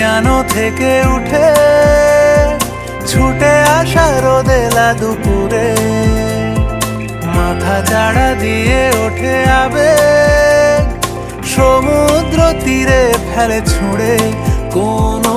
piano থেকে উঠে ছুটে আসা রোদেলা দুপুরে, মাথা চাড়া দিয়ে ওঠে আবেগ, সমুদ্র তীরে ফেলে ছুঁড়ে কোনো